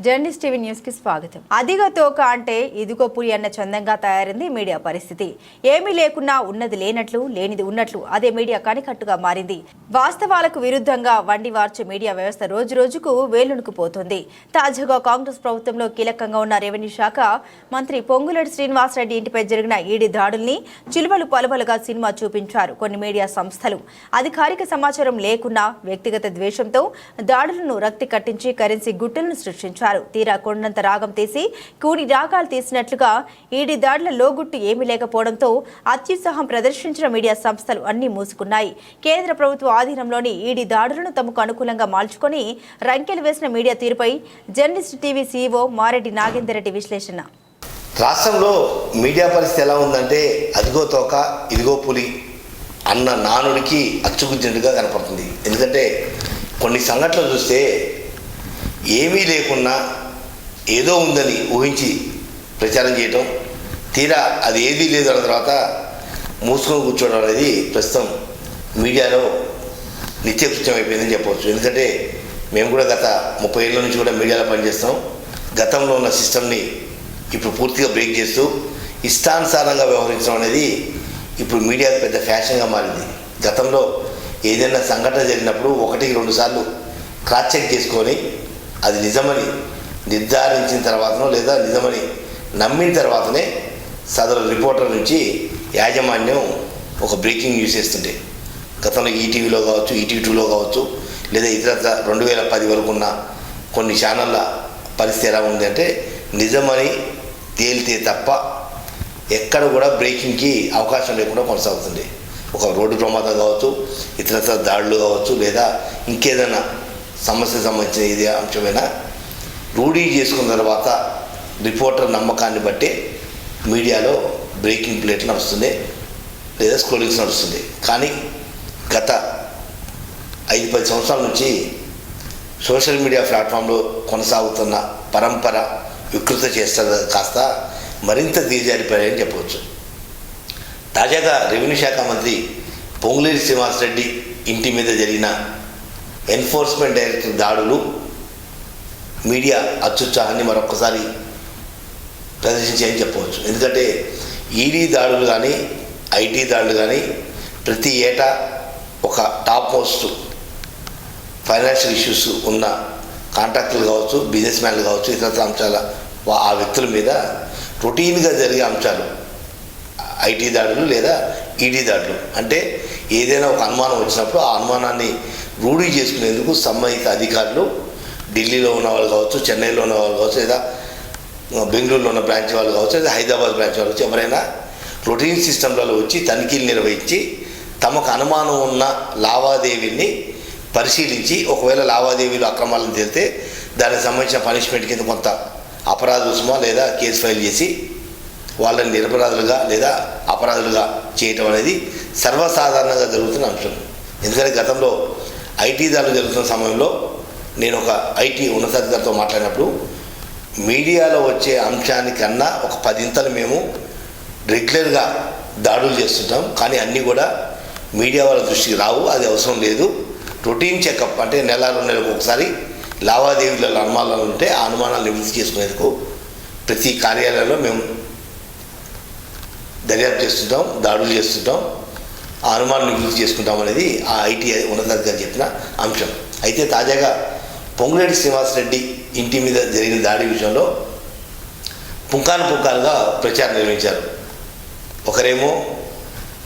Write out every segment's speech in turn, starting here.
Journalist TV news కి స్వాగతం. అదిగో తోక అంటే ఇదిగో పులి అన్న చందంగా తయారైంది మీడియా పరిస్థితి. ఏమీ లేకున్నా ఉన్నది లేనట్లు, లేనిది ఉన్నట్లు అదే మీడియా కనికట్టుగా మారింది. వాస్తవాలకు విరుద్ధంగా వండి వార్చే మీడియా వ్యవస్థ రోజు రోజుకు వేలునుకు పోతుంది. తాజాగా కాంగ్రెస్ ప్రభుత్వంలో కీలకంగా ఉన్న రెవెన్యూ శాఖ మంత్రి పొంగులేటి శ్రీనివాసరెడ్డి ఇంటిపై జరిగిన ఈడీ దాడుల్ని చిలువలు పలువలుగా సినిమా చూపించారు కొన్ని మీడియా సంస్థలు. అధికారిక సమాచారం లేకున్నా వ్యక్తిగత ద్వేషంతో దాడులను రక్తి కట్టించి కరెన్సీ గుట్టలను సృష్టించారు. తీరా కొండంత రాగం తీసి కూడి రాగాలు తీసినట్లుగా ఈడీ దాడుల లోగుట్టు ఏమీ లేకపోవడంతో అత్యుత్సాహం ప్రదర్శించిన మీడియా సంస్థలు అన్ని మూసుకున్నాయి. కేంద్ర ప్రభుత్వ ఆధీనంలోని ఈడీ దాడులను తమకు అనుకూలంగా మార్చుకొని రంకెలు వేసిన మీడియా తీరుపై journalist TV CEO Mareddy Nagender Reddy విశ్లేషణ. రాష్ట్రంలో మీడియా పరిస్థితి ఎలా ఉందంటే అదిగో తోక ఇదిగో పులి అన్న నానుడికి అచ్చుగుద్దినట్టుగా కనపడుతుంది. ఎందుకంటే కొన్ని సంఘటనలు చూస్తే ఏమీ లేకున్నా ఏదో ఉందని ఊహించి ప్రచారం చేయటం, తీరా అది ఏదీ లేదు అన్న తర్వాత మూసుకొని కూర్చోవడం అనేది ప్రస్తుతం మీడియాలో నిత్యకృత్యం అయిపోయిందని చెప్పవచ్చు. ఎందుకంటే మేము కూడా గత 30 ఏళ్ళ నుంచి కూడా మీడియాలో పనిచేస్తాం. గతంలో ఉన్న సిస్టమ్ని ఇప్పుడు పూర్తిగా బ్రేక్ చేస్తూ ఇష్టానుసారంగా వ్యవహరించడం అనేది ఇప్పుడు మీడియాకు పెద్ద ఫ్యాషన్గా మారింది. గతంలో ఏదైనా సంఘటన జరిగినప్పుడు 1-2 సార్లు క్రాస్ చెక్ చేసుకొని అది నిజమని నిర్ధారించిన తర్వాతనో లేదా నిజమని నమ్మిన తర్వాతనే సదరు రిపోర్టర్ నుంచి యాజమాన్యం ఒక బ్రేకింగ్ న్యూస్ వేస్తుంటే, గతంలో ఈటీవీలో కావచ్చు, ఈటీవీ2లో కావచ్చు, లేదా ఇతరత్ర 2010 వరకు ఉన్న కొన్ని ఛానళ్ళ పరిస్థితి ఎలా ఉంది అంటే నిజమని తేలితే తప్ప ఎక్కడ కూడా బ్రేకింగ్కి అవకాశం లేకుండా కొనసాగుతుంది. ఒక రోడ్డు ప్రమాదం కావచ్చు, ఇతరత్ర దాడులు కావచ్చు, లేదా ఇంకేదైనా సమస్యకు సంబంధించిన ఇది అంశమైనా రూఢీ చేసుకున్న తర్వాత రిపోర్టర్ నమ్మకాన్ని బట్టి మీడియాలో బ్రేకింగ్ ప్లేట్లు నడుస్తుంది లేదా స్క్రోలింగ్స్ నడుస్తుంది. కానీ గత 5-10 సంవత్సరాల నుంచి సోషల్ మీడియా ప్లాట్ఫామ్లో కొనసాగుతున్న పరంపర వికృత చేస్తుంది కాస్త మరింత దిగజారిపోయాయని చెప్పవచ్చు. తాజాగా రెవెన్యూ శాఖ మంత్రి పొంగులేటి శ్రీనివాసరెడ్డి ఇంటి మీద జరిగిన ఎన్ఫోర్స్మెంట్ డైరెక్టర్ దాడులు మీడియా అత్యుత్సాహాన్ని మరొకసారి ప్రదర్శించాయని చెప్పవచ్చు. ఎందుకంటే ఈడీ దాడులు కానీ, ఐటీ దాడులు కానీ ప్రతి ఏటా ఒక టాప్ మోస్ట్ ఫైనాన్షియల్ ఇష్యూస్ ఉన్న కాంట్రాక్టర్లు కావచ్చు, బిజినెస్ మ్యాన్లు కావచ్చు, ఇతర అంశాల ఆ వ్యక్తుల మీద రొటీన్గా జరిగే అంశాలు ఐటీ దాడులు లేదా ఈడీ దాడులు. అంటే ఏదైనా ఒక అనుమానం వచ్చినప్పుడు ఆ అనుమానాన్ని రూఢీ చేసుకునేందుకు సంబంధిత అధికారులు ఢిల్లీలో ఉన్న వాళ్ళు కావచ్చు, చెన్నైలో ఉన్న వాళ్ళు కావచ్చు, లేదా బెంగళూరులో ఉన్న బ్రాంచ్ వాళ్ళు కావచ్చు, లేదా హైదరాబాద్ బ్రాంచ్ వాళ్ళు కావచ్చు, ఎవరైనా రొటీన్ సిస్టంలలో వచ్చి తనిఖీలు నిర్వహించి తమకు అనుమానం ఉన్న లావాదేవీల్ని పరిశీలించి ఒకవేళ లావాదేవీలు అక్రమాలను తేలితే దానికి సంబంధించిన పనిష్మెంట్ కింద కొంత అపరాధ రుసుమా లేదా కేసు ఫైల్ చేసి వాళ్ళని నిరపరాధులుగా లేదా అపరాధులుగా చేయటం అనేది సర్వసాధారణంగా జరుగుతున్న అంశం. ఎందుకంటే గతంలో ఐటీ దాడులు జరుగుతున్న సమయంలో నేను ఒక ఐటీ ఉన్నతాధికారితో మాట్లాడినప్పుడు మీడియాలో వచ్చే అంశానికన్నా ఒక 10 ఇంతలు మేము రెగ్యులర్గా దాడులు చేస్తుంటాం, కానీ అన్నీ కూడా మీడియా వాళ్ళ దృష్టికి రావు, అది అవసరం లేదు. రొటీన్ చెకప్ అంటే 1-2 నెలలకు ఒకసారి లావాదేవీలలో అనుమానాలు ఉంటే ఆ అనుమానాలు నివృత్తి చేసుకునేందుకు ప్రతి కార్యాలయంలో మేము దర్యాప్తు చేస్తుంటాం, దాడులు చేస్తుంటాం, ఆ అనుమానం నివృత్తి చేసుకుంటాం అనేది ఆ ఐటీ ఉన్నతాధికారి చెప్పిన అంశం. అయితే తాజాగా పొంగులేటి శ్రీనివాసరెడ్డి ఇంటి మీద జరిగిన దాడి విషయంలో పుంకాలుగా ప్రచారం నిర్వహించారు. ఒకరేమో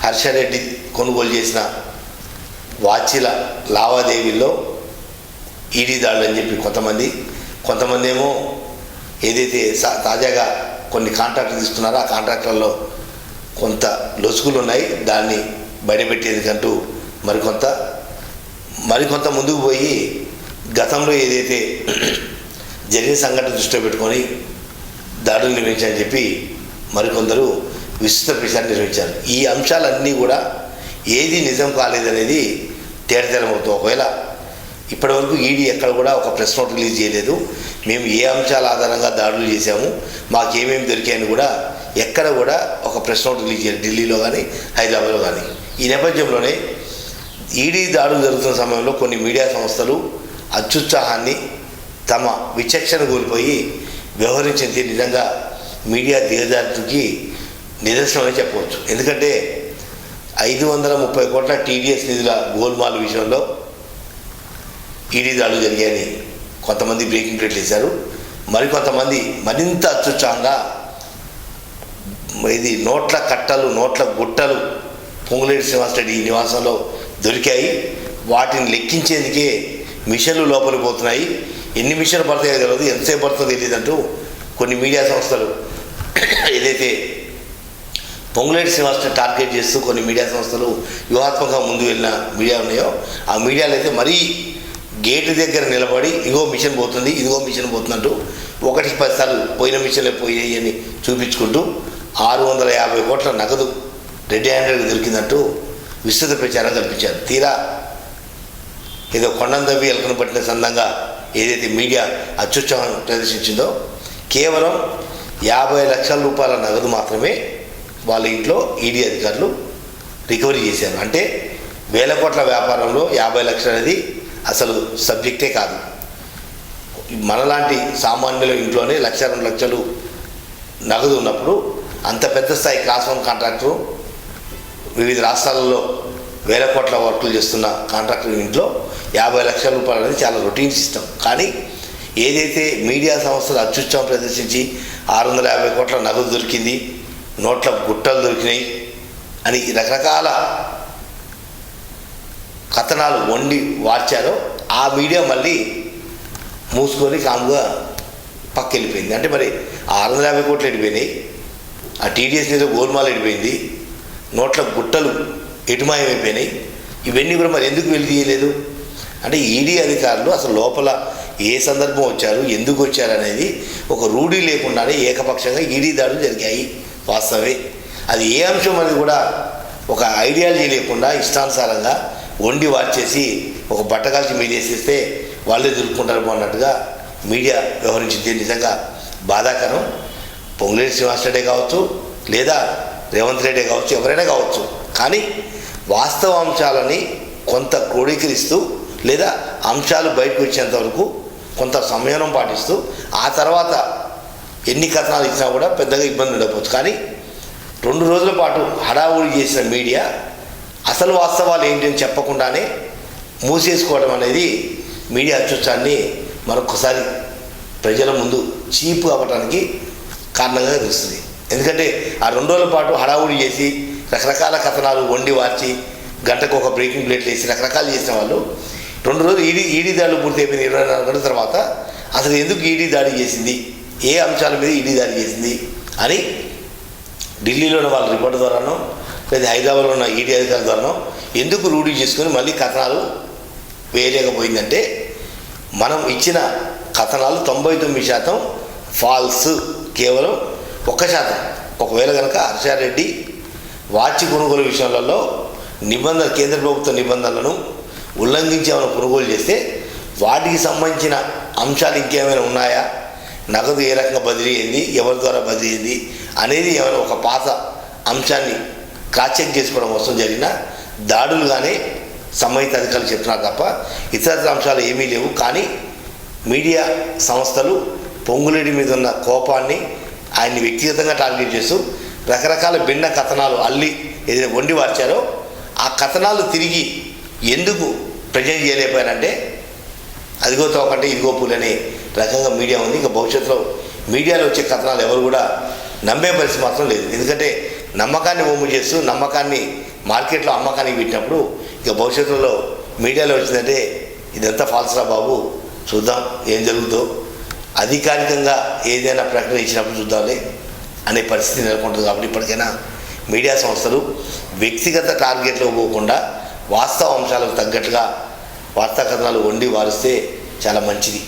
హర్షరెడ్డి కొనుగోలు చేసిన వాచీల లావాదేవీల్లో ఈడీ దాడులు అని చెప్పి కొంతమంది ఏమో ఏదైతే తాజాగా కొన్ని కాంట్రాక్టులు తీసుకున్నారో ఆ కాంట్రాక్టులలో కొంత లొసుగులు ఉన్నాయి, దాన్ని బయటపెట్టేందుకంటూ మరికొంత ముందుకు పోయి గతంలో ఏదైతే జరిగిన సంఘటన దృష్టిలో పెట్టుకొని దాడులు నిర్వహించారని చెప్పి మరికొందరు విస్తృత ప్రచారం నిర్వహించారు. ఈ అంశాలన్నీ కూడా ఏది నిజం కాలేదనేది తేటతెల్లమవుతుంది. ఒకవేళ ఇప్పటివరకు ఈడీ ఎక్కడ కూడా ఒక ప్రెస్ నోట్ రిలీజ్ చేయలేదు, మేము ఏ అంశాల ఆధారంగా దాడులు చేశాము, మాకేమేమి దొరికాయని కూడా ఎక్కడ కూడా ఒక ప్రెస్ నోట్ రిలీజ్ చేయలేదు, ఢిల్లీలో కానీ హైదరాబాద్లో కానీ. ఈ నేపథ్యంలోనే ఈడీ దాడులు జరుగుతున్న సమయంలో కొన్ని మీడియా సంస్థలు అత్యుత్సాహాన్ని తమ విచక్షణ కోల్పోయి వ్యవహరించిన తీరు నిజంగా మీడియా దిగజారుకి నిదర్శనమని చెప్పవచ్చు. ఎందుకంటే 530 కోట్ల టీడీఎస్ నిధుల గోల్మాల్ విషయంలో ఈడీ దాడులు జరిగాయని కొంతమంది బ్రేకింగ్ ప్లేట్లు వేశారు. మరికొంతమంది మరింత అత్యుత్సాహంగా ఇది నోట్ల కట్టలు నోట్ల గుట్టలు పొంగులేటి శ్రీనివాసరెడ్డి నివాసంలో దొరికాయి, వాటిని లెక్కించేందుకే మిషన్లు లోపలికి పోతున్నాయి, ఎన్ని మిషన్లు పడతాయో తెలియదు, ఎంతసేపు పడుతుందో తెలియదంటూ కొన్ని మీడియా సంస్థలు ఏదైతే పొంగులేటి శ్రీనివాసరెడ్డి టార్గెట్ చేస్తూ కొన్ని మీడియా సంస్థలు వ్యూహాత్మకంగా ముందు వెళ్ళిన మీడియా ఉన్నాయో ఆ మీడియాలో అయితే మరీ గేటు దగ్గర నిలబడి ఇగో మిషన్ పోతుంది ఇదిగో మిషన్ పోతుందంటూ 1-10 సార్లు పోయిన మిషన్లే పోయాయి అని చూపించుకుంటూ 650 కోట్ల నగదు రెడ్ హ్యాండెడ్గా దొరికిందంటూ విస్తృత ప్రచారం కల్పించారు. తీరా ఏదో కొండందవ్వి ఎలకను పట్టిన సందంగా ఏదైతే మీడియా అత్యుత్సాహం ప్రదర్శించిందో కేవలం 50 లక్షల రూపాయల నగదు మాత్రమే వాళ్ళ ఇంట్లో ఈడీ అధికారులు రికవరీ చేశారు. అంటే వేల కోట్ల వ్యాపారంలో 50 లక్షలు అనేది అసలు సబ్జెక్టే కాదు. మనలాంటి సామాన్యుల ఇంట్లోనే 1-2 లక్షలు నగదు ఉన్నప్పుడు అంత పెద్ద స్థాయి క్లాస్ 1 కాంట్రాక్టరు వివిధ రాష్ట్రాలలో వేల కోట్ల వర్కులు చేస్తున్న కాంట్రాక్టర్ ఇంట్లో 50 లక్షల రూపాయలు అనేది చాలా రొటీన్ సిస్టమ్. కానీ ఏదైతే మీడియా సంస్థలు అత్యుత్సాహం ప్రదర్శించి 650 కోట్ల నగదు దొరికింది, నోట్ల గుట్టలు దొరికినాయి అని రకరకాల కథనాలు వండి వార్చారో ఆ మీడియా మళ్ళీ మూసుకొని కాముగా పక్కెళ్ళిపోయింది. అంటే మరి 650 కోట్లు వెళ్ళిపోయినాయి, ఆ టీడీఎస్ మీద గోల్మాల్ వెళ్ళిపోయింది, నోట్ల గుట్టలు ఎటుమాయమైపోయినాయి, ఇవన్నీ కూడా మరి ఎందుకు వెళ్లి తీయలేదు అంటే ఈడీ అధికారులు అసలు లోపల ఏ సందర్భం వచ్చారు ఎందుకు వచ్చారు అనేది ఒక రూఢీ లేకుండానే ఏకపక్షంగా ఈడీ దాడులు జరిగాయి. వాస్తవే అది ఏ అంశం అనేది కూడా ఒక ఐడియాలజీ లేకుండా ఇష్టానుసారంగా వండి వార్చేసి ఒక బట్టకాల్చి మీద వేసేస్తే వాళ్ళే దొరుకుంటారు అన్నట్టుగా మీడియా వ్యవహరించింది నిజంగా బాధాకరం. పొంగులేటి శ్రీనివాసరెడ్డి కావచ్చు లేదా రేవంత్ రెడ్డి కావచ్చు ఎవరైనా కావచ్చు, కానీ వాస్తవ అంశాలని కొంత క్రోడీకరిస్తూ లేదా అంశాలు బయటకు వచ్చేంత వరకు కొంత సంయమనం పాటిస్తూ ఆ తర్వాత ఎన్ని కథనాలు ఇచ్చినా కూడా పెద్దగా ఇబ్బంది ఉండకపోవచ్చు. కానీ 2 రోజుల పాటు హడావుడి చేసిన మీడియా అసలు వాస్తవాలు ఏంటని చెప్పకుండానే మూసేసుకోవడం అనేది మీడియా అత్యుత్సాహాన్ని మరొకసారి ప్రజల ముందు చీపు అవ్వడానికి కారణంగా తెలుస్తుంది. ఎందుకంటే ఆ 2 రోజుల పాటు హడావుడి చేసి రకరకాల కథనాలు వండి వార్చి గంటకు ఒక బ్రేకింగ్ ప్లేట్లు వేసి రకరకాలు చేసిన వాళ్ళు 2 రోజులు ఈడీ దాడులు పూర్తి అయిపోయిన 24 గంటల తర్వాత అసలు ఎందుకు ఈడీ దాడి చేసింది, ఏ అంశాల మీద ఈడీ దాడి చేసింది అని ఢిల్లీలోని వాళ్ళ రిపోర్ట్ ద్వారానో లేదా హైదరాబాద్లో ఉన్న ఈడీ అధికారుల ద్వారానో ఎందుకు రూఢీ చేసుకొని మళ్ళీ కథనాలు వేయలేకపోయిందంటే మనం ఇచ్చిన కథనాలు 99% ఫాల్స్, కేవలం 1%. ఒకవేళ కనుక హర్షారెడ్డి వాచి కొనుగోలు విషయాలలో కేంద్ర ప్రభుత్వ నిబంధనలను ఉల్లంఘించి ఏమైనా కొనుగోలు చేస్తే వాటికి సంబంధించిన అంశాలు ఇంకేమైనా ఉన్నాయా, నగదు ఏ రకంగా బదిలీ అయింది, ఎవరి ద్వారా బదిలీ అయింది అనేది ఏమైనా ఒక పాత అంశాన్ని క్రాస్ చెక్ చేసుకోవడం కోసం జరిగిన దాడులుగానే సంబంధిత అధికారులు చెప్తున్నారు తప్ప ఇతర అంశాలు ఏమీ లేవు. కానీ మీడియా సంస్థలు పొంగులేడి మీద ఉన్న కోపాన్ని ఆయన్ని వ్యక్తిగతంగా టార్గెట్ చేస్తూ రకరకాల భిన్న కథనాలు అల్లి ఏదైతే వండి వార్చారో ఆ కథనాలు తిరిగి ఎందుకు ప్రజెంట్ చేయలేకపోయారంటే అదిగో తోకంటే ఇదిగో పూలు అనే రకంగా మీడియా ఉంది. ఇంకా భవిష్యత్తులో మీడియాలో వచ్చే కథనాలు ఎవరు కూడా నమ్మే పరిస్థితి మాత్రం లేదు. ఎందుకంటే నమ్మకాన్ని ఒమ్ము చేస్తూ నమ్మకాన్ని మార్కెట్లో అమ్మకానికి పెట్టినప్పుడు ఇక భవిష్యత్తులో మీడియాలో వచ్చిందంటే ఇదంతా ఫాల్స్రా బాబు, చూద్దాం ఏం జరుగుతుందో, అధికారికంగా ఏదైనా ప్రకటన ఇచ్చినప్పుడు చూద్దాంలే అనే పరిస్థితి నెలకొంటుంది. కాబట్టి ఇప్పటికైనా మీడియా సంస్థలు వ్యక్తిగత టార్గెట్లో పోకుండా వాస్తవ అంశాలకు తగ్గట్టుగా వార్తా కథనాలు వండి వారిస్తే చాలా మంచిది.